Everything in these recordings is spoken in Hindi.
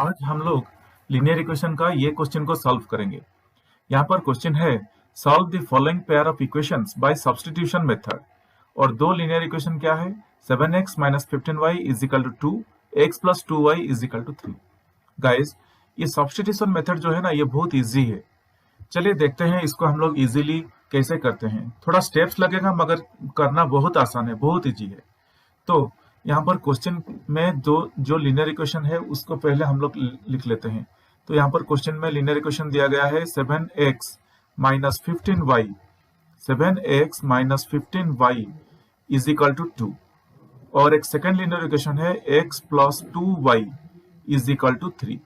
आज हम लोग लीनियर इक्वेशन का ये क्वेश्चन को सॉल्व करेंगे। यहाँ पर क्वेश्चन है solve the following pair of equations by substitution method. और दो लीनियर इक्वेशन क्या है, 7x minus 15y is equal to 2, x plus 2y is equal to 3। Guys, ये सब्स्टिट्यूशन मेथड जो है ना, ये बहुत इजी है। चलिए देखते हैं इसको हम लोग इजीली कैसे करते हैं। थोड़ा स्टेप्स लगेगा मगर करना बहुत आसान है, बहुत इजी है। तो यहाँ पर क्वेश्चन में जो लीनियर इक्वेशन है उसको पहले हम लोग लिख लेते हैं। तो यहाँ पर क्वेश्चन में लीनियर इक्वेशन दिया गया है 7x minus 15y, 7x minus 15y is equal to 2। और एक सेकेंड लीनियर इक्वेशन है x plus 2y is equal to 3।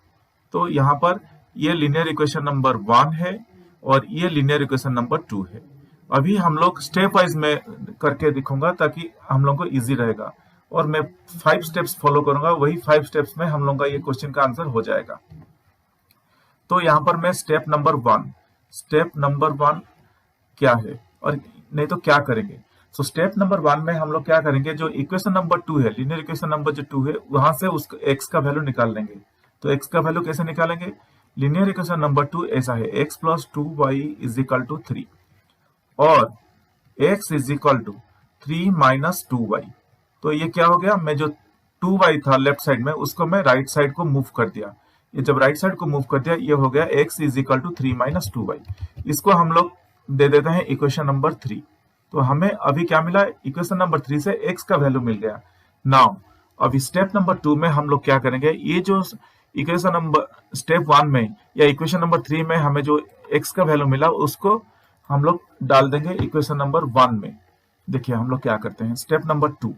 तो यहाँ पर ये लीनियर इक्वेशन नंबर 1 है और ये लीनियर इक्वेशन नंबर 2 है। अभी हम लोग स्टेप वाइज में करके दिखाऊंगा ताकि हम लोग को इजी रहेगा, और मैं 5 स्टेप्स फॉलो करूंगा। वही 5 स्टेप्स में हम लोगों का ये क्वेश्चन का आंसर हो जाएगा। तो यहाँ पर मैं स्टेप नंबर 1 क्या है और नहीं तो क्या करेंगे। सो स्टेप नंबर 1 में हम लोग क्या करेंगे, जो इक्वेशन नंबर 2 है, लीनियर इक्वेशन नंबर जो 2 है, वहां से उस x का वैल्यू निकाल लेंगे। तो x का वैल्यू कैसे निकालेंगे, लीनियर इक्वेशन नंबर 2 ऐसा है, x plus 2y is equal to 3 और x is equal to 3 minus 2y। तो ये क्या हो गया, मैं जो 2y था लेफ्ट साइड में उसको मैं राइट साइड को मूव कर दिया। ये जब राइट साइड को मूव कर दिया, ये हो गया x is equal to 3 minus 2y। इसको हम लोग दे देते हैं इक्वेशन नंबर 3। तो हमें अभी क्या मिला, इक्वेशन नंबर 3 से x का वैल्यू मिल गया। नाउ अभी स्टेप नंबर 2 में हम लोग क्या करेंगे, ये जो इक्वेशन नंबर स्टेप 1 में या इक्वेशन नंबर 3 में हमें जो x का वैल्यू मिला उसको हम लोग डाल देंगे इक्वेशन नंबर 1 में। देखिए हम लोग क्या करते हैं, स्टेप नंबर 2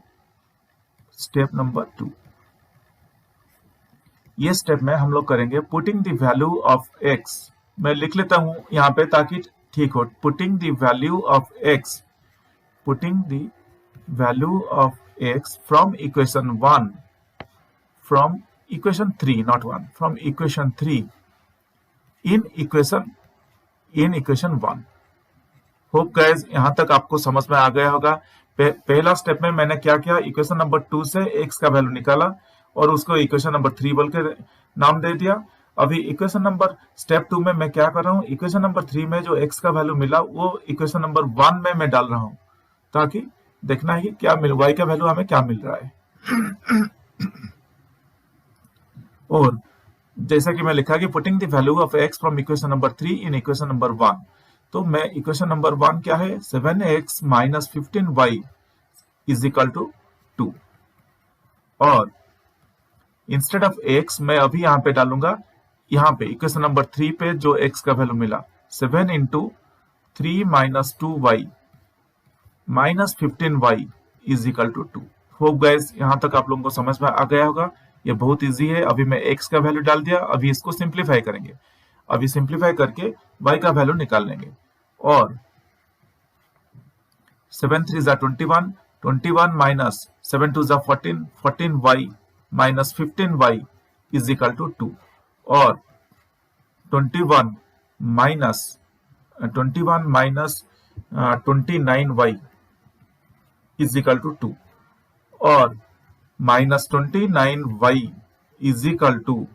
ये स्टेप में हम लोग करेंगे putting the value of x। मैं लिख लेता हूं यहां पे ताकि ठीक हो। Putting the value of x from equation 3 not 1, from equation 3 in equation 1। Hope guys यहां तक आपको समझ में आ गया होगा। पहला स्टेप में मैंने क्या किया, इक्वेशन नंबर 2 से x का वैल्यू निकाला और उसको इक्वेशन नंबर 3 बोल के नाम दे दिया। अभी इक्वेशन नंबर स्टेप 2 में मैं क्या कर रहा हूँ, इक्वेशन नंबर 3 में जो x का वैल्यू मिला वो इक्वेशन नंबर 1 में मैं डाल रहा हूँ ताकि देखना है कि क्या y का वैल्यू हमें क्या मिल रहा है। और जैसा कि मैं लिखा कि putting the value of x from equation number 3 in equation number 1। तो मैं इक्वेशन नंबर 1 क्या है, 7x minus 15y is equal to 2। और इंस्टेड ऑफ x मैं अभी यहां पे डालूंगा, यहां पे इक्वेशन नंबर 3 पे जो x का वैल्यू मिला 7 into 3 minus 2y minus 15y is equal to 2। Hope guys यहां तक आप लोगों को समझ में आ गया होगा। ये बहुत इजी है। अभी मैं x का वैल्यू डाल दिया, अभी इसको सिंप्लीफाई करेंगे। अभी सिंप्लीफाई करके y का वैल्यू निकाल लेंगे। और 7 3 जा 21, 21 माइनस 7 2 जा 14, 14y minus 15y is equal to 2। और 21 minus 29y is equal to 2। और minus 29y is equal to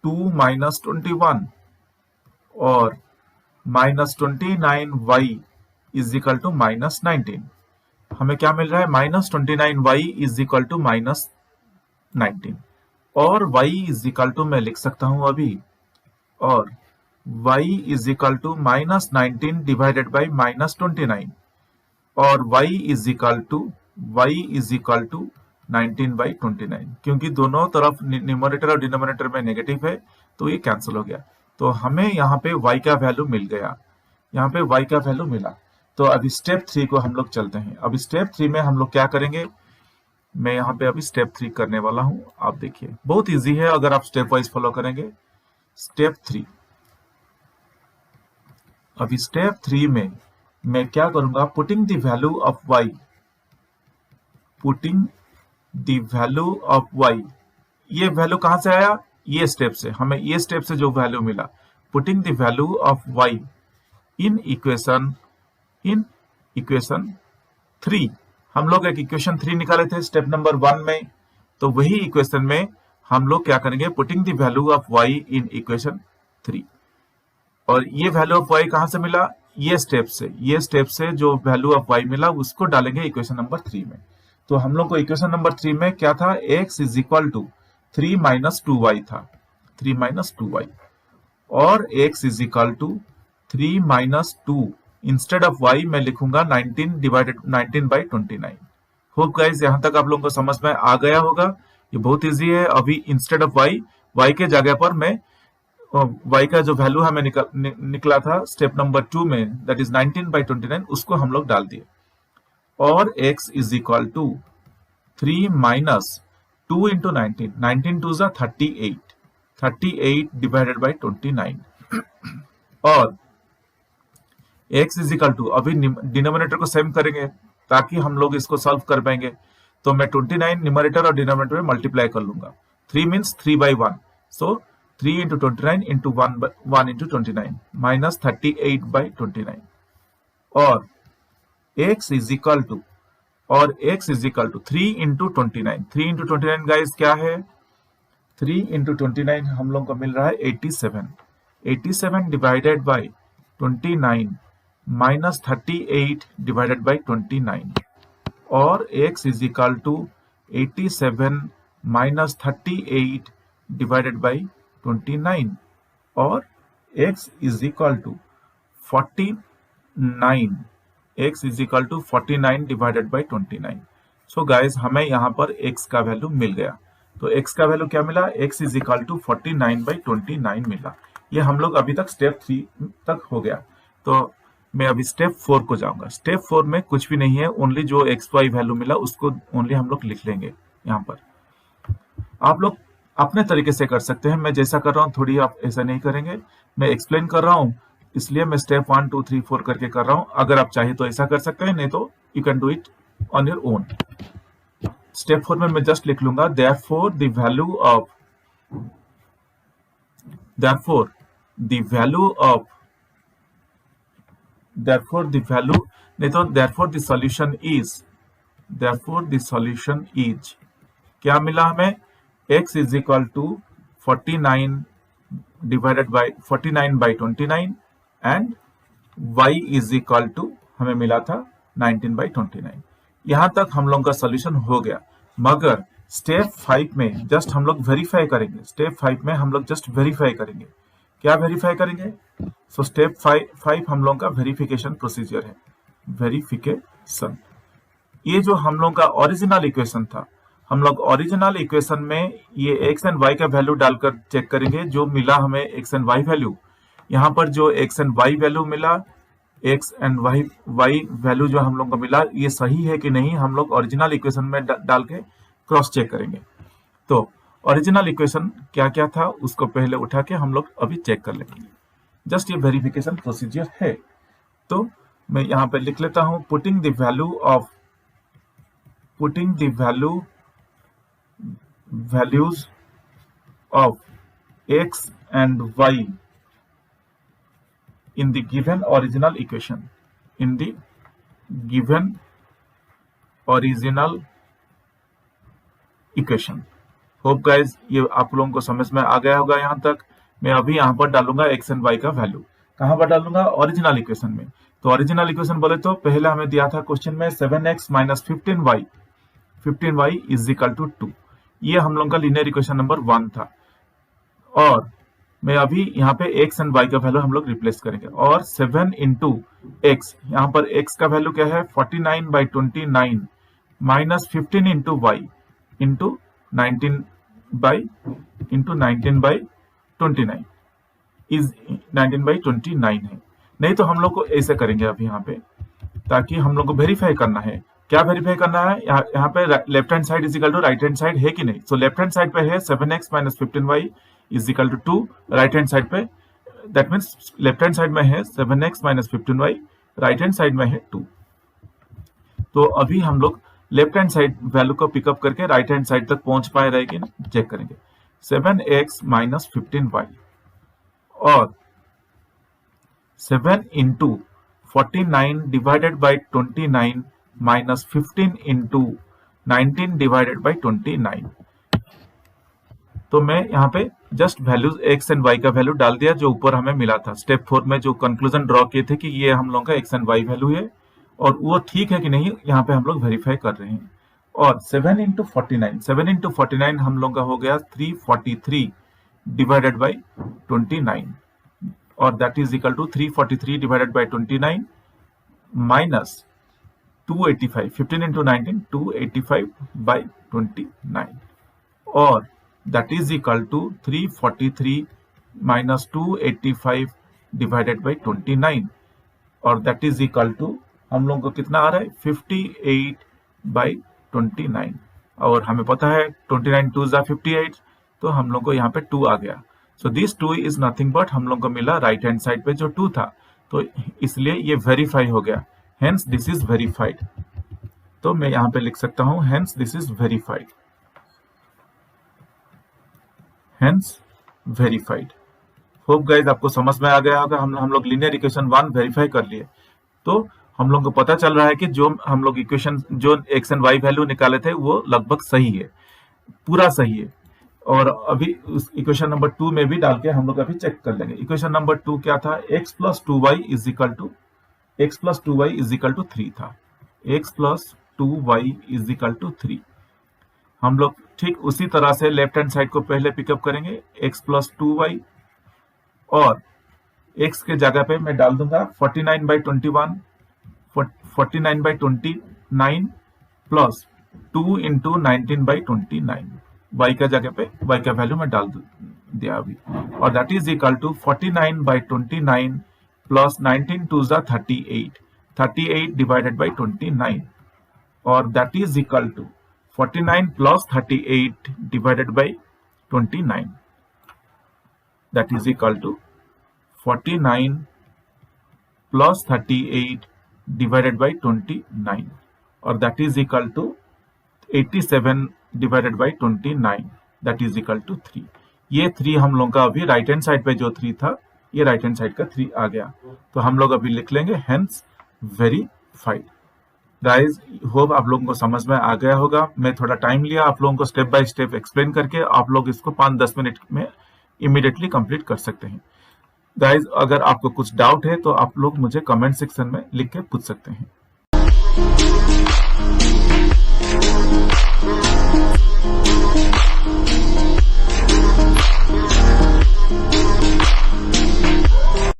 2 minus 21। और minus 29y is equal to minus 19। हमें क्या मिल रहा है, minus 29y is equal to minus 19। और y इज इक्वल टू मैं लिख सकता हूं अभी, और y is equal to minus 19 divided by minus 29। और y is equal to 19 by 29। क्योंकि दोनों तरफ न्यूमरेटर और डिनोमिनेटर में नेगेटिव है तो ये कैंसिल हो गया। तो हमें यहाँ पे y का वैल्यू मिल गया, यहाँ पे y का वैल्यू मिला। तो अभी स्टेप 3 को हम लोग चलते हैं। अभी स्टेप 3 में हम लोग क्या करेंगे, मैं यहाँ पे अभी स्टेप 3 करने वाला हूं। आप देखिए बहुत इजी है अगर आप स्टेप वाइज फॉलो करेंगे। स्टेप 3, अभी स्टेप 3 में मैं क्या करूंगा, putting the value of y। ये वैल्यू कहां से आया, ये स्टेप से, हमें ये स्टेप से जो वैल्यू मिला, putting the value of y in equation 3। हम लोग एक इक्वेशन 3 निकाले थे स्टेप नंबर 1 में, तो वही इक्वेशन में हम लोग क्या करेंगे, putting the value of y in equation 3। और ये वैल्यू ऑफ y कहां से मिला, ये स्टेप से जो वैल्यू ऑफ y मिला उसको डालेंगे इक्वेशन नंबर 3 में। तो हम लोग को इक्वेशन नंबर 3 में क्या था, x is equal to 3 minus 2y था, 3 माइनस 2y, और x is equal to 3 minus 2, instead of y मैं लिखूंगा 19/29। होप गाइस यहाँ तक आप लोगों को समझ में आ गया होगा। ये बहुत इजी है। अभी इंस्टेड ऑफ y के जगह पर मैं y का जो वैल्यू हमें निकला था स्टेप नंबर 2 में, दैट इज 19/29, उसको हम लोग डाल दिए, और x is equal to 3 minus 2 into 19, 19 2 जा 38, 38 डिवाइडेड बाई 29, और x इज इक्वल टू, अभी डिनोमिनेटर को सेम करेंगे ताकि हम लोग इसको सॉल्व कर पाएंगे। तो मैं 29 न्यूमरेटर और डिनोमिनेटर में मल्टीप्लाई कर लूंगा। 3 means 3/1, so 3 into 29 into 1 into 29 minus 38/29, और x इज इक्वल टू, और x is equal to 3 into 29, 3 into 29 guys क्या है, 3 इंटू 29 हम लोग को मिल रहा है 87, 87 divided by 29 minus 38 divided by 29, और x is equal to 87 minus 38 divided by 29, और x is equal to 49, x is equal to 49 divided by 29। So guys हमें यहाँ पर x का वैल्यू मिल गया। तो x का वैल्यू क्या मिला, x इज इक्वल टू 49/29 मिला। ये हम लोग अभी तक स्टेप 3 तक हो गया। तो मैं अभी स्टेप 4 को जाऊंगा। स्टेप 4 में कुछ भी नहीं है, ओनली जो एक्स वाई वैल्यू मिला उसको ओनली हम लोग लिख लेंगे। यहाँ पर आप लोग अपने तरीके से कर सकते हैं, मैं जैसा कर रहा हूँ थोड़ी आप ऐसा नहीं करेंगे। मैं एक्सप्लेन कर रहा हूँ इसलिए मैं स्टेप 1 2 3 4 करके कर रहा हूँ। अगर आप चाहे तो ऐसा कर सकते हैं, नहीं तो you can do it on your own. Step 4 में मैं जस्ट लिख लूंगा therefore the value of, therefore the value of, therefore the value, नहीं तो therefore the solution is, therefore the solution is क्या मिला हमें, x is equal to 49 divided by 49/29 and y is equal to हमें मिला था 19/29। यहां तक हम लोग का सोल्यूशन हो गया। मगर स्टेप 5 में जस्ट हम लोग वेरीफाई करेंगे। स्टेप 5 में हम लोग जस्ट वेरीफाई करेंगे। क्या वेरीफाई करेंगे, सो स्टेप 5 हम लोग का वेरिफिकेशन प्रोसीजर है। वेरिफिकेशन, ये जो हम लोग का ओरिजिनल इक्वेशन था, हम लोग ओरिजिनल इक्वेशन में ये एक्स एंड वाई का वैल्यू डालकर चेक करेंगे। जो मिला हमें एक्स एंड वाई वैल्यू, यहाँ पर जो एक्स एंड वाई वैल्यू मिला, एक्स एंड वाई वैल्यू जो हम लोग को मिला, ये सही है कि नहीं, हम लोग ओरिजिनल इक्वेशन में डाल के क्रॉस चेक करेंगे। तो ओरिजिनल इक्वेशन क्या क्या था उसको पहले उठा के हम लोग अभी चेक कर लेंगे। जस्ट ये वेरिफिकेशन प्रोसीजर है। तो मैं यहाँ पे लिख लेता हूं putting the values of x and y in the given original equation, in the given original equation। Hope guys ये आप लोगों को समझ में आ गया होगा यहाँ तक। मैं अभी यहाँ पर डालूंगा एक्स एंड वाई का वैल्यू। कहाँ पर डालूंगा, ओरिजिनल इक्वेशन में। तो ओरिजिनल इक्वेशन बोले तो पहले हमें दिया था क्वेश्चन में 7x minus 15y is equal to 2। ये हम लोग का लीनियर इक्वेशन नंबर 1 था। और मैं अभी यहाँ पे x एंड y का वैल्यू हम लोग रिप्लेस करेंगे, और 7 इंटू एक्स, यहाँ पर x का वैल्यू क्या है 49/29 minus 15 into y into 19/29 is 19/29 है। नहीं तो हम लोग को ऐसे करेंगे अभी यहाँ पे, ताकि हम लोग को वेरीफाई करना है। क्या वेरीफाई करना है, यहाँ पे left hand side is equal to right hand side है कि नहीं। सो लेफ्ट हैंड साइड पे है 7x minus 15y is equal to 2, right hand side पे that means left hand side में है 7x minus 15y, right hand side में है 2। तो अभी हम लोग लेफ्ट हैंड साइड वैल्यू को पिकअप करके राइट हैंड साइड तक पहुंच पाए रहेगी, चेक करेंगे। 7x माइनस 15y और 7 into 49 divided by 29 minus 15 into 19 divided by 29। तो मैं यहाँ पे just values x and y का वैल्यू डाल दिया जो ऊपर हमें मिला था। स्टेप 4 में जो कंक्लूजन ड्रॉ किए थे कि ये हम लोगों का एक्स एंड वाई वैल्यू है और वो ठीक है कि नहीं, यहाँ पे हम लोग वेरीफाई कर रहे हैं। और 7 इंटू 49 हम लोग का हो गया 343 डिवाइडेड बाई 29, और that is equal to 343 divided by 29 minus 285, 15 into 19 285 by 29, और that is equal to 343 minus 285 divided by 29, और that is equal to हम लोग को कितना आ रहा है 58 by 29, और हमें पता है 29 2 जा 58, तो हम लोग को यहाँ पे 2 आ गया। So this 2 is nothing but हम लोग को मिला राइट हैंड साइड पे जो 2 था, तो इसलिए ये वेरीफाई हो गया, हेंस दिस इज वेरीफाइड। तो मैं यहाँ पे लिख सकता हूँ hence this is verified, hence verified. Hope guys आपको समझ में आ गया होगा। हम लोग लीनियर इक्वेशन 1 वेरीफाई कर लिए, तो हम लोग को पता चल रहा है कि जो हम लोग इक्वेशन जो एक्स एंड वाई वैल्यू निकाले थे वो लगभग सही है, पूरा सही है। और अभी उस इक्वेशन नंबर 2 में भी डाल के हम लोग अभी चेक कर लेंगे। इक्वेशन नंबर 2 क्या था, x plus 2y is equal to 3 था, x plus 2y is equal to 3। हम लोग ठीक उसी तरह से लेफ्ट हैंड साइड को पहले पिकअप करेंगे, x प्लस 2y, और x के जगह पे मैं डाल दूंगा 49 by 21, 49 by 29 plus 2 into 19 by 29, y का जगह पे y का वैल्यू मैं डाल दिया अभी, और that is equal to 49 by 29 plus 19 टू जा 38, 38 डिवाइडेड बाई 29, और that is equal to 49 plus 38 divided by 29, that is equal to 49 plus 38 divided by 29, और that is equal to 87 divided by 29, that is equal to 3। ये 3 हम लोग का अभी राइट हैंड साइड पे जो 3 था, ये राइट हैंड साइड का 3 आ गया, तो हम लोग अभी लिख लेंगे हेंस वेरीफाइड। गाइज होप आप लोगों को समझ में आ गया होगा। मैं थोड़ा टाइम लिया आप लोगों को स्टेप बाय स्टेप एक्सप्लेन करके, आप लोग इसको 5-10 मिनट में इमीडिएटली कंप्लीट कर सकते हैं। गाइज अगर आपको कुछ डाउट है तो आप लोग मुझे कमेंट सेक्शन में लिख के पूछ सकते हैं।